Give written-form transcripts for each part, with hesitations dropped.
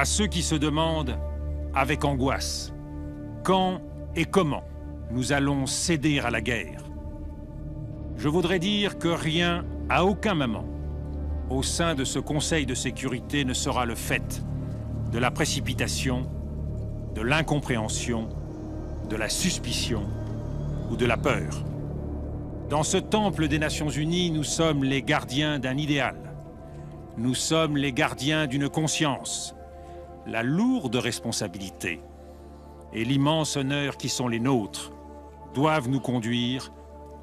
à ceux qui se demandent avec angoisse quand et comment nous allons céder à la guerre. Je voudrais dire que rien, à aucun moment, au sein de ce Conseil de sécurité ne sera le fait de la précipitation, de l'incompréhension, de la suspicion ou de la peur. Dans ce temple des Nations Unies, nous sommes les gardiens d'un idéal. Nous sommes les gardiens d'une conscience. La lourde responsabilité et l'immense honneur qui sont les nôtres doivent nous conduire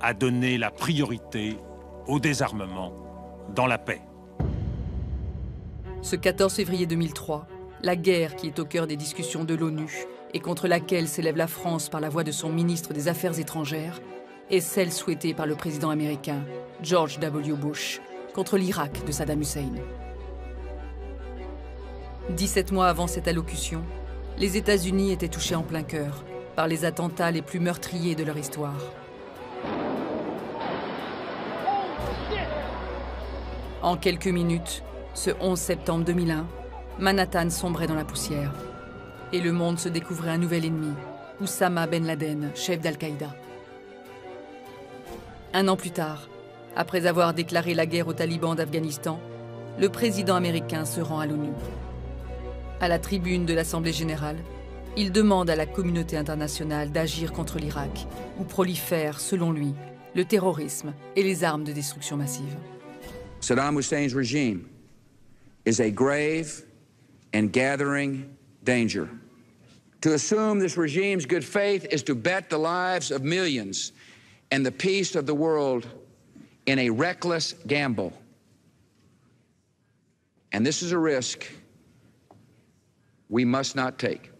à donner la priorité au désarmement dans la paix. Ce 14 février 2003, la guerre qui est au cœur des discussions de l'ONU et contre laquelle s'élève la France par la voix de son ministre des Affaires étrangères est celle souhaitée par le président américain George W. Bush contre l'Irak de Saddam Hussein. 17 mois avant cette allocution, les États-Unis étaient touchés en plein cœur par les attentats les plus meurtriers de leur histoire. En quelques minutes, ce 11 septembre 2001, Manhattan sombrait dans la poussière. Et le monde se découvrait un nouvel ennemi, Oussama Ben Laden, chef d'Al-Qaïda. Un an plus tard, après avoir déclaré la guerre aux talibans d'Afghanistan, le président américain se rend à l'ONU. À la tribune de l'Assemblée générale, il demande à la communauté internationale d'agir contre l'Irak, où prolifèrent, selon lui, le terrorisme et les armes de destruction massive. Saddam Hussein's regime is a grave and gathering danger. To assume this regime's good faith is to bet the lives of millions and the peace of the world in a reckless gamble. And this is a risk we must not take.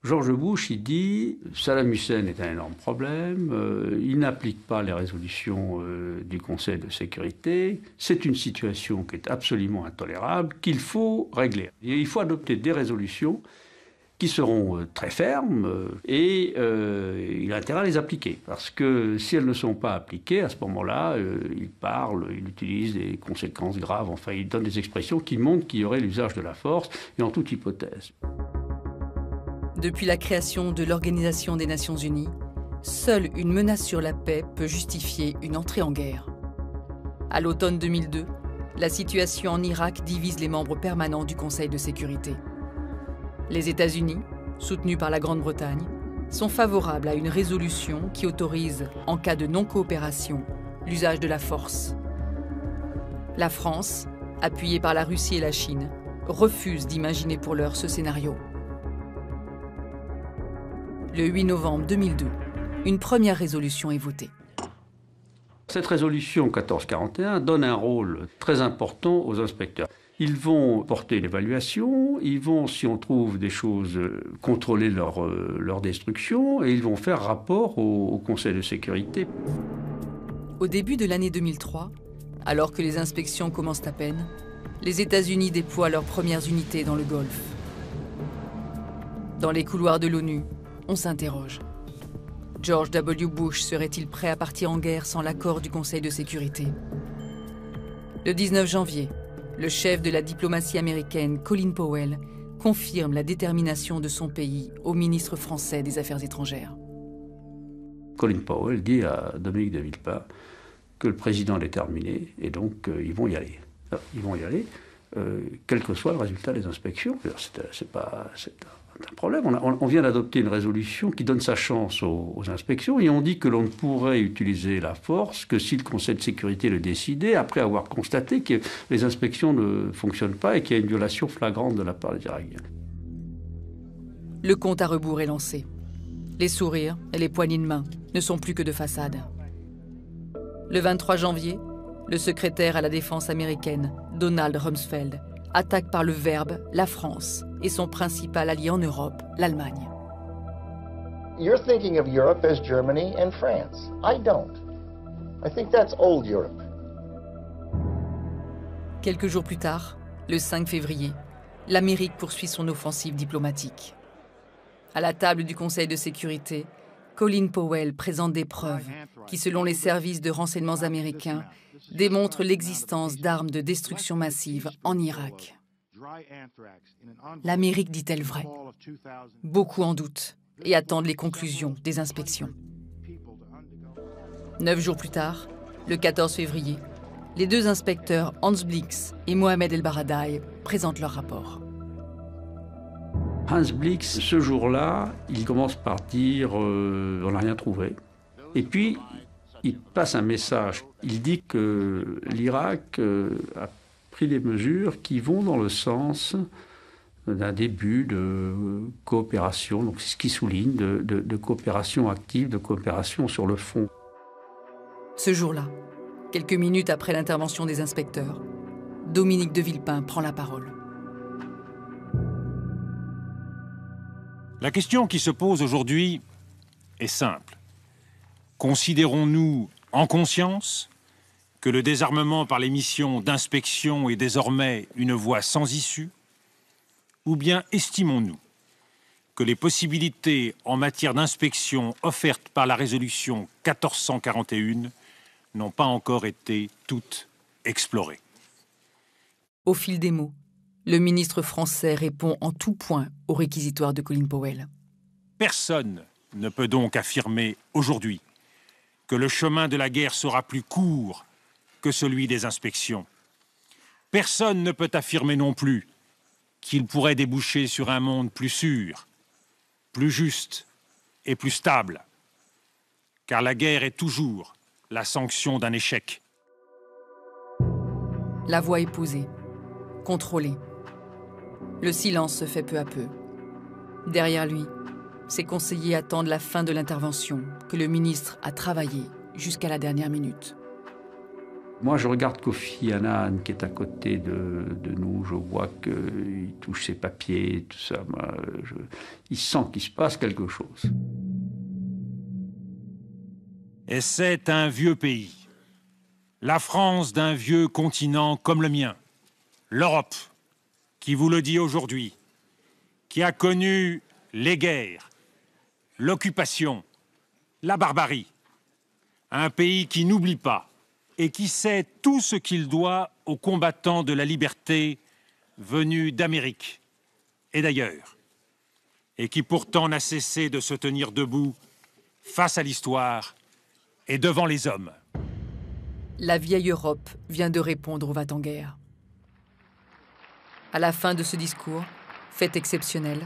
George Bush, il dit Saddam Hussein est un énorme problème, il n'applique pas les résolutions du Conseil de sécurité, c'est une situation qui est absolument intolérable, qu'il faut régler. Et il faut adopter des résolutions qui seront très fermes et il a intérêt à les appliquer. Parce que si elles ne sont pas appliquées, à ce moment-là, il parle, il utilise des conséquences graves, enfin il donne des expressions qui montrent qu'il y aurait l'usage de la force et en toute hypothèse. Depuis la création de l'Organisation des Nations Unies, seule une menace sur la paix peut justifier une entrée en guerre. À l'automne 2002, la situation en Irak divise les membres permanents du Conseil de sécurité. Les États-Unis, soutenus par la Grande-Bretagne, sont favorables à une résolution qui autorise, en cas de non-coopération, l'usage de la force. La France, appuyée par la Russie et la Chine, refuse d'imaginer pour l'heure ce scénario. Le 8 novembre 2002, une première résolution est votée. Cette résolution 1441 donne un rôle très important aux inspecteurs. Ils vont porter l'évaluation, ils vont, si on trouve des choses, contrôler leur destruction et ils vont faire rapport au Conseil de sécurité. Au début de l'année 2003, alors que les inspections commencent à peine, les États-Unis déploient leurs premières unités dans le Golfe. Dans les couloirs de l'ONU, on s'interroge. George W. Bush serait-il prêt à partir en guerre sans l'accord du Conseil de sécurité? Le 19 janvier, le chef de la diplomatie américaine, Colin Powell, confirme la détermination de son pays au ministre français des Affaires étrangères. Colin Powell dit à Dominique de Villepin que le président est déterminé et donc ils vont y aller. Alors, ils vont y aller, quel que soit le résultat des inspections. C'est un problème. On vient d'adopter une résolution qui donne sa chance aux inspections et on dit que l'on ne pourrait utiliser la force que si le Conseil de sécurité le décidait, après avoir constaté que les inspections ne fonctionnent pas et qu'il y a une violation flagrante de la part des Irakiens. Le compte à rebours est lancé. Les sourires et les poignées de main ne sont plus que de façade. Le 23 janvier, le secrétaire à la défense américaine, Donald Rumsfeld, attaque par le verbe la France et son principal allié en Europe, l'Allemagne. You're thinking of Europe as Germany and France. I don't. I think that's old Europe. Quelques jours plus tard, le 5 février, l'Amérique poursuit son offensive diplomatique. À la table du Conseil de sécurité, Colin Powell présente des preuves qui, selon les services de renseignements américains, démontrent l'existence d'armes de destruction massive en Irak. L'Amérique dit-elle vrai? Beaucoup en doutent et attendent les conclusions des inspections. 9 jours plus tard, le 14 février, les deux inspecteurs Hans Blix et Mohamed El Baradei présentent leur rapport. Hans Blix, ce jour-là, il commence par dire on n'a rien trouvé. Et puis, il passe un message. Il dit que l'Irak a pris des mesures qui vont dans le sens d'un début de coopération, donc c'est ce qui souligne, de coopération active, de coopération sur le fond. Ce jour-là, quelques minutes après l'intervention des inspecteurs, Dominique de Villepin prend la parole. La question qui se pose aujourd'hui est simple. Considérons-nous en conscience que le désarmement par les missions d'inspection est désormais une voie sans issue, ou bien estimons-nous que les possibilités en matière d'inspection offertes par la résolution 1441 n'ont pas encore été toutes explorées? Au fil des mots, le ministre français répond en tout point au réquisitoire de Colin Powell. Personne ne peut donc affirmer aujourd'hui que le chemin de la guerre sera plus court que celui des inspections. Personne ne peut affirmer non plus qu'il pourrait déboucher sur un monde plus sûr, plus juste et plus stable. Car la guerre est toujours la sanction d'un échec. La voix est posée, contrôlée. Le silence se fait peu à peu. Derrière lui, ses conseillers attendent la fin de l'intervention que le ministre a travaillée jusqu'à la dernière minute. Moi, je regarde Kofi Annan qui est à côté de nous. Je vois qu'il touche ses papiers, tout ça. Il sent qu'il se passe quelque chose. Et c'est un vieux pays. La France d'un vieux continent comme le mien. L'Europe, qui vous le dit aujourd'hui, qui a connu les guerres, l'occupation, la barbarie. Un pays qui n'oublie pas et qui sait tout ce qu'il doit aux combattants de la liberté venus d'Amérique et d'ailleurs, et qui pourtant n'a cessé de se tenir debout face à l'histoire et devant les hommes. La vieille Europe vient de répondre au va-t-en-guerre. À la fin de ce discours, fait exceptionnel,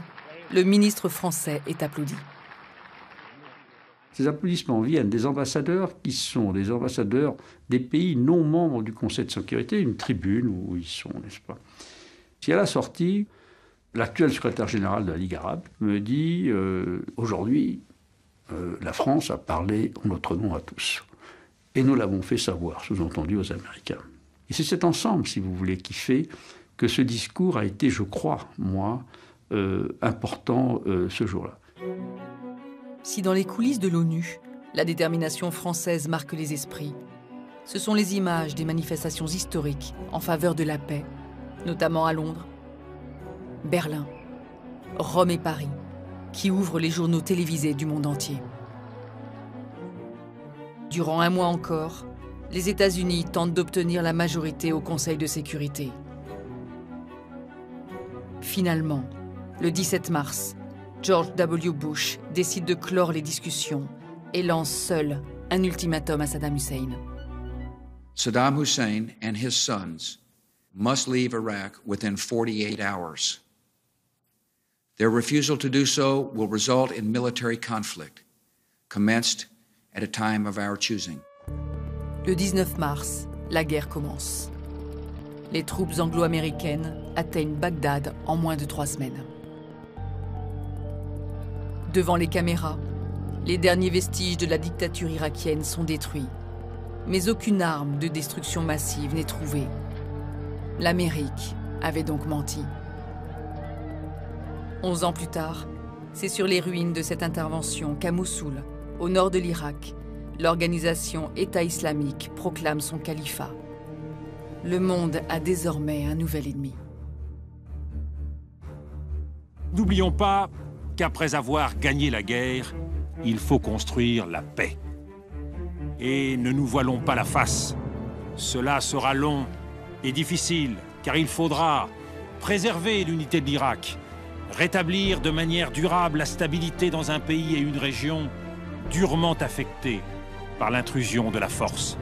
le ministre français est applaudi. Ces applaudissements viennent des ambassadeurs qui sont des ambassadeurs des pays non membres du Conseil de sécurité, une tribune où ils sont, n'est-ce pas? Si à la sortie, l'actuel secrétaire général de la Ligue arabe me dit aujourd'hui, la France a parlé en notre nom à tous. Et nous l'avons fait savoir, sous-entendu aux Américains. Et c'est cet ensemble, si vous voulez, qui fait que ce discours a été, je crois, moi, important ce jour-là. Si dans les coulisses de l'ONU, la détermination française marque les esprits, ce sont les images des manifestations historiques en faveur de la paix, notamment à Londres, Berlin, Rome et Paris, qui ouvrent les journaux télévisés du monde entier. Durant un mois encore, les États-Unis tentent d'obtenir la majorité au Conseil de sécurité. Finalement, le 17 mars, George W. Bush décide de clore les discussions et lance seul un ultimatum à Saddam Hussein. Saddam Hussein and his sons must leave Iraq within 48 hours. Their refusal to do so will result in military conflict, commenced at a time of our choosing. Le 19 mars, la guerre commence. Les troupes anglo-américaines atteignent Bagdad en moins de 3 semaines. Devant les caméras, les derniers vestiges de la dictature irakienne sont détruits. Mais aucune arme de destruction massive n'est trouvée. L'Amérique avait donc menti. 11 ans plus tard, c'est sur les ruines de cette intervention qu'à Mossoul, au nord de l'Irak, l'organisation État islamique proclame son califat. Le monde a désormais un nouvel ennemi. N'oublions pas qu'après avoir gagné la guerre, il faut construire la paix. Et ne nous voilons pas la face. Cela sera long et difficile, car il faudra préserver l'unité de l'Irak, rétablir de manière durable la stabilité dans un pays et une région durement affectés par l'intrusion de la force